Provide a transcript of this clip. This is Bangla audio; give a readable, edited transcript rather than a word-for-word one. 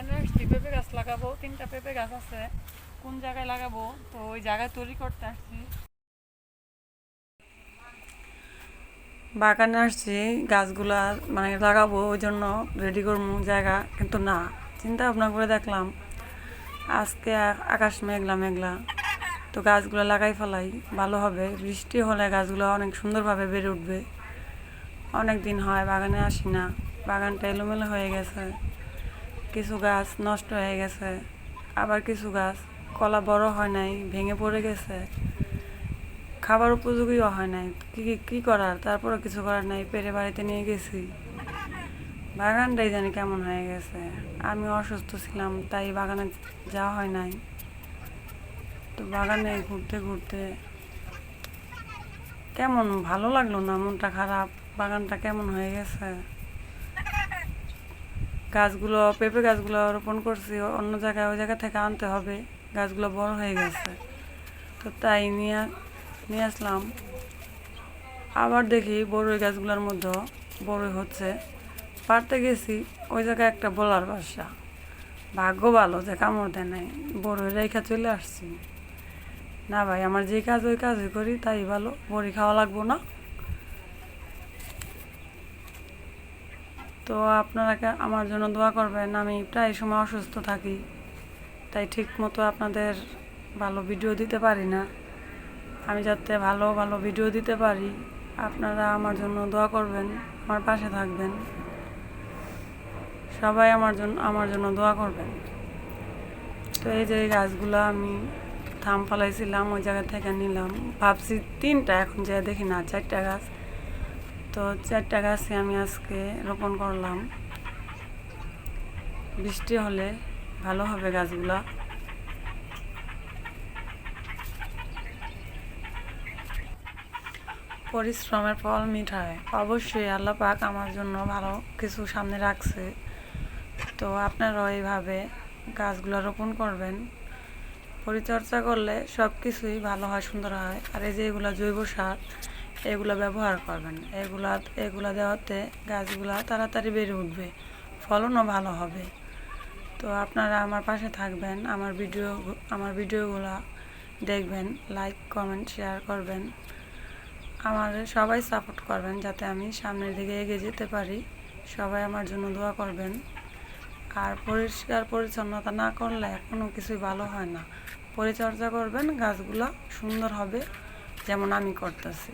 বাগানে আসছি, পেঁপে গাছ লাগাবো। 3টা পেঁপে গাছ আছে, কোন জায়গায় লাগাবো তো ওই জায়গায় তৈরি করতে আসছি। বাগানে আসছি গাছগুলা মানে লাগাবো, ওই জন্য রেডি করবো জায়গা, কিন্তু না, চিন্তা ভাবনা করে দেখলাম আজকে আকাশ মেঘলা মেঘলা, তো গাছগুলো লাগাই ফেলাই ভালো হবে। বৃষ্টি হলে গাছগুলো অনেক সুন্দরভাবে বেড়ে উঠবে। অনেক দিন হয় বাগানে আসি না, বাগানটা এলোমেলো হয়ে গেছে, কিছু গাছ নষ্ট হয়ে গেছে, আবার কিছু গাছ কলা বড় হয় নাই, ভেঙে পড়ে গেছে, খাবার উপযোগীও হয় নাই। কি করার, তারপরও কিছু করার নাই, পেরে বাড়িতে নিয়ে গেছি। বাগানটাই জানি কেমন হয়ে গেছে। আমি অসুস্থ ছিলাম, তাই বাগানে যাওয়া হয় নাই। তো বাগানে ঘুরতে ঘুরতে কেমন ভালো লাগলো না, মনটা খারাপ। বাগানটা কেমন হয়ে গেছে। গাছগুলো, পেঁপে গাছগুলো রোপণ করছি অন্য জায়গায়, ওই জায়গা থেকে আনতে হবে। গাছগুলো বড় হয়ে গেছে, তো তাই নিয়ে নিয়ে আসলাম। আবার দেখি বড়ই গাছগুলোর মধ্যে বড়ই হচ্ছে, পারতে গেছি, ওই জায়গায় একটা বলার বাসা। ভাগ্য ভালো যে কামড় দেয় নাই, বড়ই রেখা চলে আসছি। না ভাই, আমার যে কাজ ওই কাজই করি, তাই ভালো, বড়ি খাওয়া লাগবো না। তো আপনারা আমার জন্য দোয়া করবেন। আমি প্রায় সময় অসুস্থ থাকি, তাই ঠিক মতো আপনাদের ভালো ভিডিও দিতে পারি না। আমি যাতে ভালো ভালো ভিডিও দিতে পারি, আপনারা আমার জন্য দোয়া করবেন, আমার পাশে থাকবেন। সবাই আমার জন্য দোয়া করবেন। তো এই যে এই গাছগুলো আমি থাম ফালাইছিলাম, ওই জায়গা থেকে নিলাম। ভাবছি 3টা, এখন যে দেখি না 4টা গাছ। তো 4টা গাছই আমি আজকে রোপণ করলাম। বৃষ্টি হলে ভালো হবে গাছগুলা। পরিশ্রমের ফল মিঠায়, অবশ্যই আল্লাহ পাক আমার জন্য ভালো কিছু সামনে রাখছে। তো আপনারাও এইভাবে গাছগুলো রোপণ করবেন। পরিচর্যা করলে সব কিছুই ভালো হয়, সুন্দর হয়। আর এই যে এগুলা জৈব সার, এগুলো ব্যবহার করবেন। এগুলা দেওয়াতে গাছগুলা তাড়াতাড়ি বেড়ে উঠবে, ফলনও ভালো হবে। তো আপনারা আমার পাশে থাকবেন, আমার ভিডিওগুলো দেখবেন, লাইক কমেন্ট শেয়ার করবেন। আমার সবাই সাপোর্ট করবেন, যাতে আমি সামনের দিকে এগিয়ে যেতে পারি। সবাই আমার জন্য দোয়া করবেন। আর পরিষ্কার পরিচ্ছন্নতা না করলে কোনো কিছুই ভালো হয় না। পরিচর্যা করবেন, গাছগুলো সুন্দর হবে, যেমন আমি করতেছি।